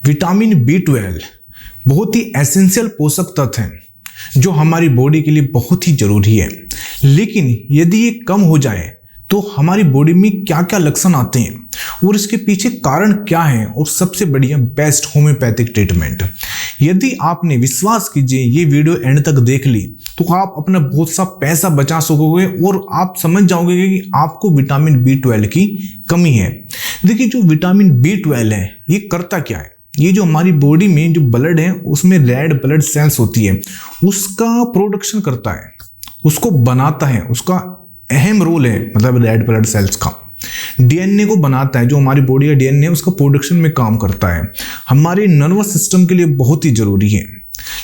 Vitamin B12 बहुत ही essential पोषक तत्व हैं जो हमारी बॉडी के लिए बहुत ही जरूरी है। लेकिन यदि ये कम हो जाए तो हमारी बॉडी में क्या क्या लक्षण आते हैं और इसके पीछे कारण क्या है, और सबसे बढ़िया बेस्ट होम्योपैथिक ट्रीटमेंट। यदि आपने, विश्वास कीजिए, ये वीडियो एंड तक देख ली तो आप अपना बहुत सा पैसा बचा सकोगे और आप समझ जाओगे कि आपको विटामिन B12 की कमी है। देखिए, जो विटामिन B12 है ये करता क्या है, ये जो हमारी बॉडी में जो ब्लड है उसमें रेड ब्लड सेल्स होती है उसका प्रोडक्शन करता है, उसको बनाता है, उसका अहम रोल है, मतलब रेड ब्लड सेल्स का। डीएनए को बनाता है, जो हमारी बॉडी का डीएनए उसका प्रोडक्शन में काम करता है, हमारे नर्वस सिस्टम के लिए बहुत ही जरूरी है।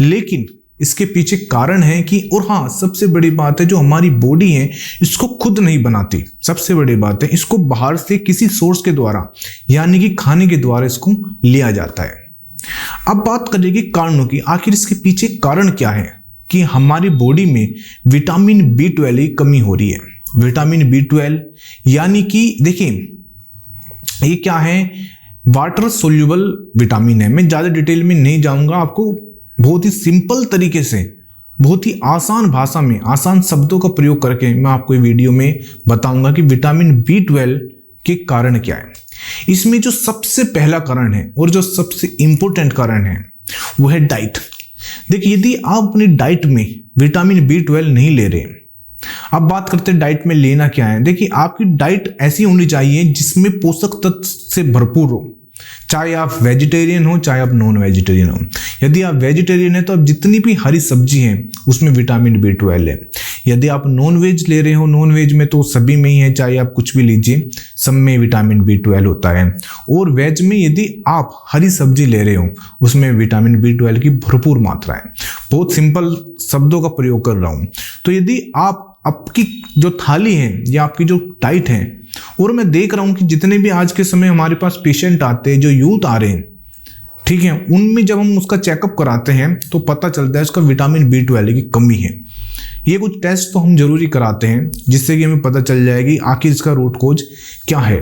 लेकिन इसके पीछे कारण है कि, और हाँ सबसे बड़ी बात है, जो हमारी बॉडी है इसको खुद नहीं बनाती। सबसे बड़ी बात है, इसको बाहर से किसी सोर्स के द्वारा यानी कि खाने के द्वारा इसको लिया जाता है। अब बात करेंगे कारणों की, आखिर इसके पीछे कारण क्या है कि हमारी बॉडी में विटामिन B12 की कमी हो रही है। विटामिन B12 यानी कि देखिए ये क्या है, वाटर सोल्यूबल विटामिन है। मैं ज़्यादा डिटेल में नहीं जाऊंगा, आपको बहुत ही सिंपल तरीके से, बहुत ही आसान भाषा में, आसान शब्दों का प्रयोग करके मैं आपको ये वीडियो में बताऊंगा कि विटामिन B12 के कारण क्या है। इसमें जो सबसे पहला कारण है और जो सबसे इंपॉर्टेंट कारण है वो है डाइट। देखिए, यदि आप अपनी डाइट में विटामिन B12 नहीं ले रहे, अब बात करते हैं डाइट में लेना क्या है। देखिए, आपकी डाइट ऐसी होनी चाहिए जिसमें पोषक तत्व से भरपूर हो, चाहे आप वेजिटेरियन हो चाहे आप नॉन वेजिटेरियन हो। यदि आप वेजिटेरियन है तो आप जितनी भी हरी सब्जी हैं उसमें विटामिन B12 है। यदि आप नॉन वेज ले रहे हो, नॉन वेज में तो सभी में ही है, चाहे आप कुछ भी लीजिए, सब में विटामिन B12 होता है। और वेज में यदि आप हरी सब्जी ले रहे हो उसमें विटामिन B12 की भरपूर मात्रा है। बहुत सिंपल शब्दों का प्रयोग कर रहा हूँ। तो यदि आप आपकी जो थाली है या आपकी जो डाइट है, और मैं देख रहा हूं कि जितने भी आज के समय हमारे पास पेशेंट आते हैं, जो यूथ आ रहे हैं, ठीक है, उनमें जब हम उसका चेकअप कराते हैं तो पता चलता है उसका विटामिन B12 की कमी है। ये कुछ टेस्ट तो हम जरूरी कराते हैं जिससे कि हमें पता चल जाएगी आखिर इसका रूट कोज क्या है।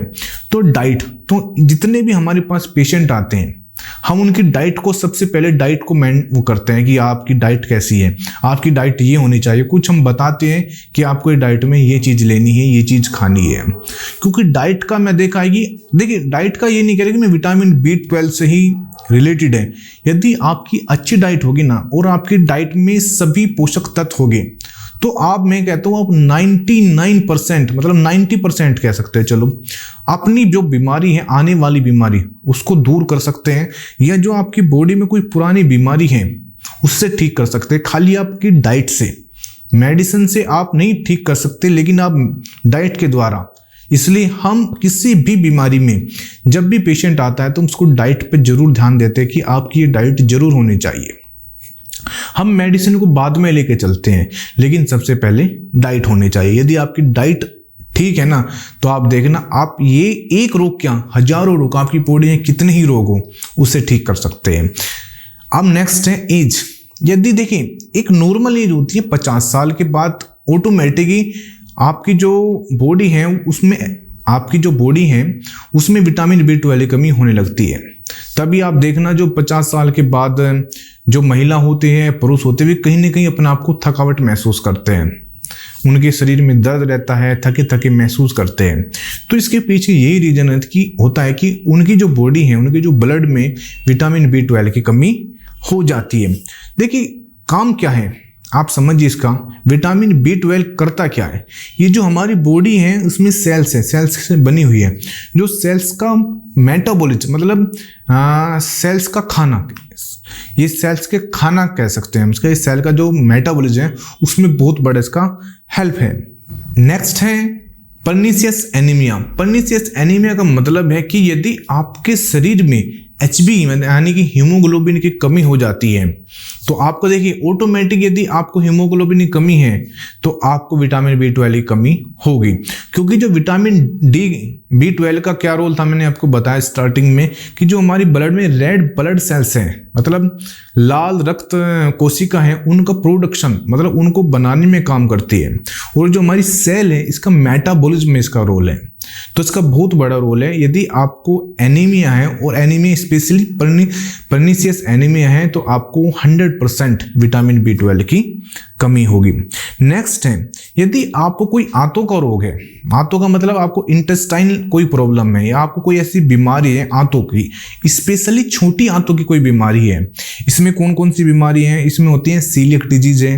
तो डाइट, तो जितने भी हमारे पास पेशेंट आते हैं हम उनकी डाइट को, सबसे पहले डाइट को वो करते हैं कि आपकी डाइट कैसी है, आपकी डाइट ये होनी चाहिए। कुछ हम बताते हैं कि आपको ये डाइट में ये चीज़ लेनी है, ये चीज़ खानी है, क्योंकि डाइट का मैं देखा है कि, देखिए, डाइट का ये नहीं कह रहा कि मैं विटामिन B12 से ही रिलेटेड है। यदि आपकी अच्छी डाइट होगी ना और आपकी डाइट में सभी पोषक तत्व होंगे तो आप, मैं कहता हूँ, आप 99% मतलब 90% कह सकते हैं, चलो, अपनी जो बीमारी है, आने वाली बीमारी, उसको दूर कर सकते हैं, या जो आपकी बॉडी में कोई पुरानी बीमारी है उससे ठीक कर सकते हैं खाली आपकी डाइट से। मेडिसिन से आप नहीं ठीक कर सकते, लेकिन आप डाइट के द्वारा। इसलिए हम किसी भी बीमारी में जब भी पेशेंट आता है तो उसको डाइट पे जरूर ध्यान देते हैं कि आपकी ये डाइट जरूर होनी चाहिए। हम मेडिसिन को बाद में लेके चलते हैं, लेकिन सबसे पहले डाइट होनी चाहिए। यदि आपकी डाइट ठीक है ना, तो आप देखना, आप ये एक रोग क्या, हजारों रोग, आपकी बॉडी में कितने ही रोग हो उसे ठीक कर सकते हैं। अब नेक्स्ट है एज। यदि देखिए, एक नॉर्मल एज होती है 50 साल के बाद ऑटोमेटिकली आपकी जो बॉडी है उसमें, आपकी जो बॉडी है उसमें विटामिन B12 की कमी होने लगती है। तभी आप देखना, जो 50 साल के बाद जो महिला होते हैं, पुरुष होते हुए, कहीं ना कहीं अपने आप को थकावट महसूस करते हैं, उनके शरीर में दर्द रहता है, थके थके महसूस करते हैं। तो इसके पीछे यही रीजन है कि होता है कि उनकी जो बॉडी है, उनके जो ब्लड में विटामिन B12 की कमी हो जाती है। देखिए, काम क्या है आप समझिए इसका। विटामिन B12 करता क्या है, ये जो हमारी बॉडी है उसमें सेल्स है, सेल्स से बनी हुई है। जो सेल्स का मेटाबॉलिज्म, मतलब सेल्स का खाना, ये सेल्स के खाना कह सकते हैं इसका। इस सेल का जो मेटाबॉलिज्म है उसमें बहुत बड़ा इसका हेल्प है। नेक्स्ट है पर्नीशियस एनीमिया। पर्नीशियस एनीमिया का मतलब है कि यदि आपके शरीर में HB यानी कि हीमोग्लोबिन की कमी हो जाती है तो आपको, देखिए, ऑटोमेटिक यदि आपको हीमोग्लोबिन की कमी है तो आपको विटामिन B12 की कमी होगी। क्योंकि जो विटामिन B12 का क्या रोल था, मैंने आपको बताया स्टार्टिंग में, कि जो हमारी ब्लड में रेड ब्लड सेल्स हैं, मतलब लाल रक्त कोशिका है, उनका प्रोडक्शन, मतलब उनको बनाने में काम करती है। और जो हमारी सेल है इसका मेटाबॉलिज्म में इसका रोल है। तो इसका बहुत बड़ा रोल है। यदि आपको एनीमिया है और एनीमिया स्पेशली पर्नीशियस एनीमिया है तो आपको 100% विटामिन B12 की कमी होगी। नेक्स्ट है, यदि आपको कोई आंतों का रोग है, आंतों का मतलब आपको इंटेस्टाइन कोई प्रॉब्लम है या आपको कोई ऐसी बीमारी है आंतों की, स्पेशली छोटी आंतों की कोई बीमारी है, इसमें कौन कौन सी बीमारी है, इसमें होती है सीलियक डिजीज है,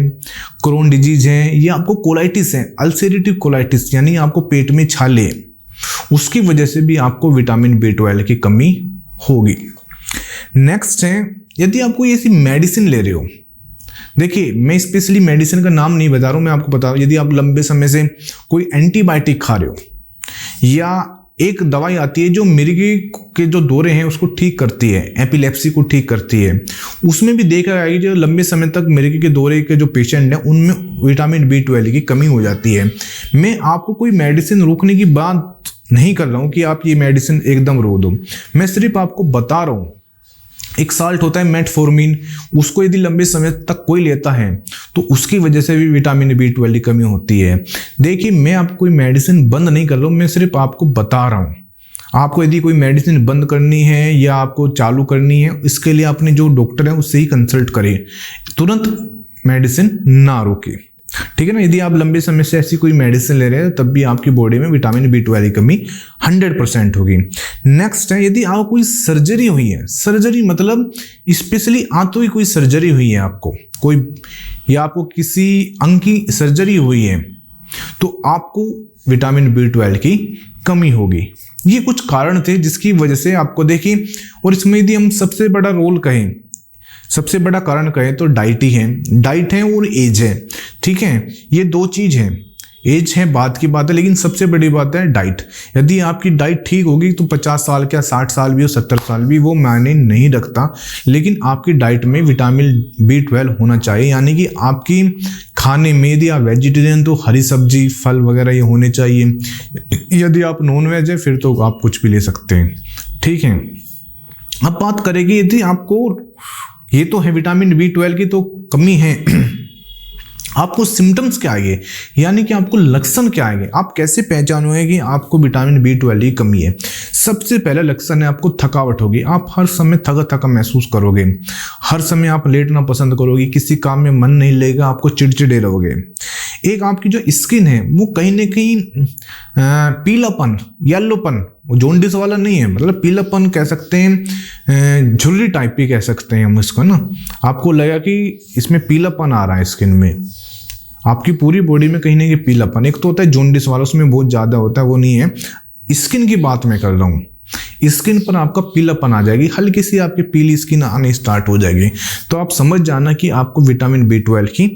क्रोन डिजीज है, या आपको कोलाइटिस है, अल्सरेटिव कोलाइटिस यानी आपको पेट में छाले है, उसकी वजह से भी आपको विटामिन B12 की कमी होगी। नेक्स्ट है, यदि आप कोई ऐसी मेडिसिन ले रहे हो, देखिए मैं स्पेशली मेडिसिन का नाम नहीं बता रहा हूँ, मैं आपको बता रहा हूँ, यदि आप लंबे समय से कोई एंटीबायोटिक खा रहे हो या एक दवाई आती है जो मिर्गी के जो दौरे हैं उसको ठीक करती है, एपिलेप्सी को ठीक करती है, उसमें भी देखा गया कि जो लंबे समय तक मिर्गी के दौरे के जो पेशेंट हैं उनमें विटामिन B12 की कमी हो जाती है। मैं आपको कोई मेडिसिन रोकने की बात नहीं कर रहा हूँ कि आप ये मेडिसिन एकदम रोक दो, मैं सिर्फ आपको बता रहा हूँ। एक साल्ट होता है मेटफॉर्मिन, उसको यदि लंबे समय तक कोई लेता है तो उसकी वजह से भी विटामिन B12 की कमी होती है। देखिए मैं आपको कोई मेडिसिन बंद नहीं कर रहा हूँ, मैं सिर्फ आपको बता रहा हूँ। आपको यदि कोई मेडिसिन बंद करनी है या आपको चालू करनी है, इसके लिए अपने जो डॉक्टर है उससे ही कंसल्ट करें, तुरंत मेडिसिन ना रोकें, ठीक है ना। यदि आप लंबे समय से ऐसी कोई मेडिसिन ले रहे हैं तब भी आपकी बॉडी में विटामिन B12 की कमी 100% होगी। नेक्स्ट है, यदि आपको कोई सर्जरी हुई है, सर्जरी मतलब स्पेशली आंतों की कोई सर्जरी हुई है आपको कोई, या आपको किसी अंग की सर्जरी हुई है तो आपको विटामिन B12 की कमी होगी। ये कुछ कारण थे जिसकी वजह से आपको देखिए, और इसमें यदि हम सबसे बड़ा रोल कहें, सबसे बड़ा कारण कहें तो डाइट ही है, डाइट है और एज है, ठीक है। ये दो चीज है, एज है बात की बात है, लेकिन सबसे बड़ी बात है डाइट। यदि आपकी डाइट ठीक होगी तो 50 साल क्या 60 साल भी हो 70 साल भी, वो मायने नहीं रखता, लेकिन आपकी डाइट में विटामिन B12 होना चाहिए। यानी कि आपकी खाने में यदि आप वेजिटेरियन तो हरी सब्जी फल वगैरह ये होने चाहिए, यदि आप नॉन वेज है फिर तो आप कुछ भी ले सकते हैं, ठीक है। अब बात करेंगे यदि आपको ये तो है विटामिन B12 की तो कमी है, आपको सिम्टम्स क्या आएंगे, यानी कि आपको लक्षण क्या आएंगे, आप कैसे पहचानोगे कि आपको विटामिन B12 की कमी है। सबसे पहला लक्षण है आपको थकावट होगी, आप हर समय थका थका महसूस करोगे, हर समय आप लेटना पसंद करोगे, किसी काम में मन नहीं लगेगा, आपको चिड़चिड़े रहोगे। एक आपकी जो स्किन है वो कहीं ना कहीं पीलापन, येलोपन, जॉन्डिस वाला नहीं है, मतलब पीलापन कह सकते हैं, झुर्री टाइप भी कह सकते हैं हम इसको ना। आपको लगा कि इसमें पीलापन आ रहा है स्किन में, आपकी पूरी बॉडी में कहीं ना कहीं पीलापन, एक तो होता है जॉन्डिस वाला उसमें बहुत ज़्यादा होता है, वो नहीं है, स्किन की बात मैं कर रहा हूँ। स्किन पर आपका पीलापन आ जाएगी, हल्की सी आपकी पीली स्किन आने स्टार्ट हो जाएगी, तो आप समझ जाना कि आपको विटामिन B12 की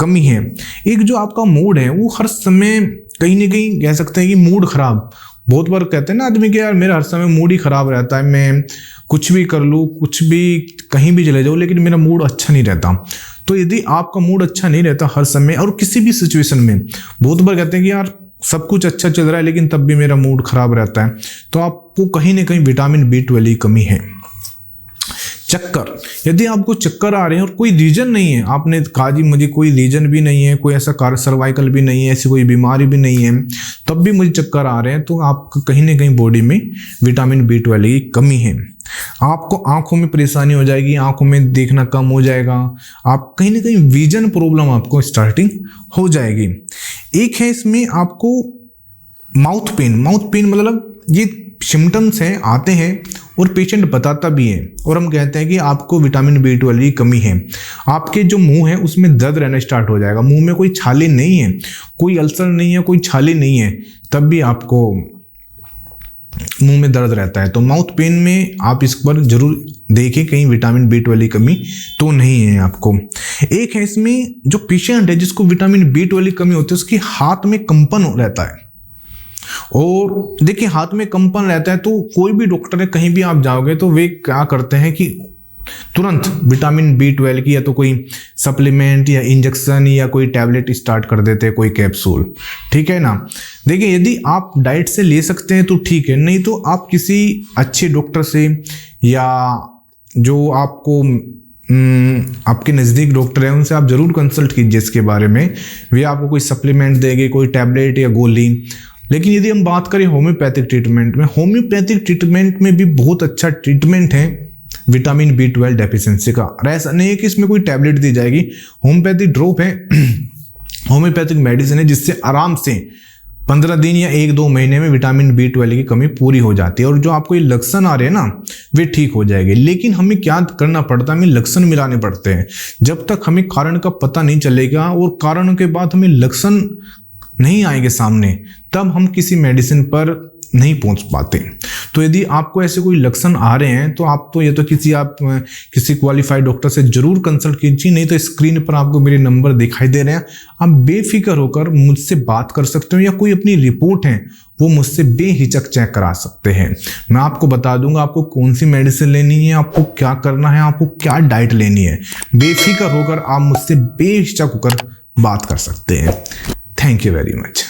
कमी है। एक जो आपका मूड है वो हर समय कहीं ना कहीं कह सकते हैं कि मूड खराब, बहुत बार कहते हैं ना आदमी कि यार मेरा हर समय मूड ही खराब रहता है, मैं कुछ भी कर लूँ, कुछ भी कहीं भी चले जाऊँ लेकिन मेरा मूड अच्छा नहीं रहता। तो यदि आपका मूड अच्छा नहीं रहता हर समय और किसी भी सिचुएशन में, बहुत बार कहते हैं कि यार सब कुछ अच्छा चल रहा है लेकिन तब भी मेरा मूड खराब रहता है, तो आपको कहीं ना कहीं विटामिन B12 की कमी है। चक्कर, यदि आपको चक्कर आ रहे हैं और कोई रीजन नहीं है, आपने कहा जी मुझे कोई रीजन भी नहीं है, कोई ऐसा सर्वाइकल भी नहीं है, ऐसी कोई बीमारी भी नहीं है, तब भी मुझे चक्कर आ रहे हैं, तो आपको कहीं ना कहीं बॉडी में विटामिन B12 की कमी है। आपको आंखों में परेशानी हो जाएगी, आंखों में देखना कम हो जाएगा, आप कहीं ना कहीं विजन प्रॉब्लम आपको स्टार्टिंग हो जाएगी। एक है इसमें आपको माउथ पेन, माउथ पेन मतलब ये सिम्टम्स हैं, आते हैं और पेशेंट बताता भी है और हम कहते हैं कि आपको विटामिन B12 की कमी है। आपके जो मुंह है उसमें दर्द रहना स्टार्ट हो जाएगा, मुंह में कोई छाले नहीं है, कोई अल्सर नहीं है, कोई छाले नहीं है, तब भी आपको मुंह में दर्द रहता है। तो माउथ पेन में आप इस पर जरूर देखें कहीं विटामिन B12 की कमी तो नहीं है आपको। एक है इसमें जो पेशेंट है जिसको विटामिन B12 की कमी होती है, उसके हाथ में कंपन रहता है, और देखिए हाथ में कंपन रहता है तो कोई भी डॉक्टर है कहीं भी आप जाओगे तो वे क्या करते हैं कि तुरंत विटामिन B12 की या तो कोई सप्लीमेंट या इंजेक्शन या कोई टैबलेट स्टार्ट कर देते हैं, कोई कैप्सूल, ठीक है ना। देखिए यदि आप डाइट से ले सकते हैं तो ठीक है, नहीं तो आप किसी अच्छे डॉक्टर से या जो आपको आपके नज़दीक डॉक्टर हैं उनसे आप ज़रूर कंसल्ट कीजिए इसके बारे में, वे आपको कोई सप्लीमेंट देंगे, कोई टैबलेट या गोली, लेकिन यदि हम बात करें होम्योपैथिक ट्रीटमेंट में, होम्योपैथिक ट्रीटमेंट में भी बहुत अच्छा ट्रीटमेंट है विटामिन B12 डेफिशिएंसी का। और ऐसा नहीं है कि इसमें कोई टैबलेट दी जाएगी, होम्योपैथिक ड्रॉप है, होम्योपैथिक मेडिसिन है जिससे आराम से 15 दिन या 1-2 महीने में विटामिन B12 की कमी पूरी हो जाती है और जो आपको ये लक्षण आ रहे हैं ना वे ठीक हो जाएंगे। लेकिन हमें क्या करना पड़ता है, हमें लक्षण मिलाने पड़ते हैं। जब तक हमें कारण का पता नहीं चलेगा और कारणों के बाद हमें लक्षण नहीं आएंगे सामने, तब हम किसी मेडिसिन पर नहीं पहुंच पाते। तो यदि आपको ऐसे कोई लक्षण आ रहे हैं तो आप तो ये तो किसी क्वालिफाइड डॉक्टर से जरूर कंसल्ट कीजिए, नहीं तो स्क्रीन पर आपको मेरे नंबर दिखाई दे रहे हैं, आप बेफिक्र होकर मुझसे बात कर सकते हो या कोई अपनी रिपोर्ट है वो मुझसे बेहिचक चेक करा सकते हैं। मैं आपको बता दूंगा आपको कौन सी मेडिसिन लेनी है, आपको क्या करना है, आपको क्या डाइट लेनी है। बेफिक्र होकर आप मुझसे बेहिचक होकर बात कर सकते हैं। Thank you very much.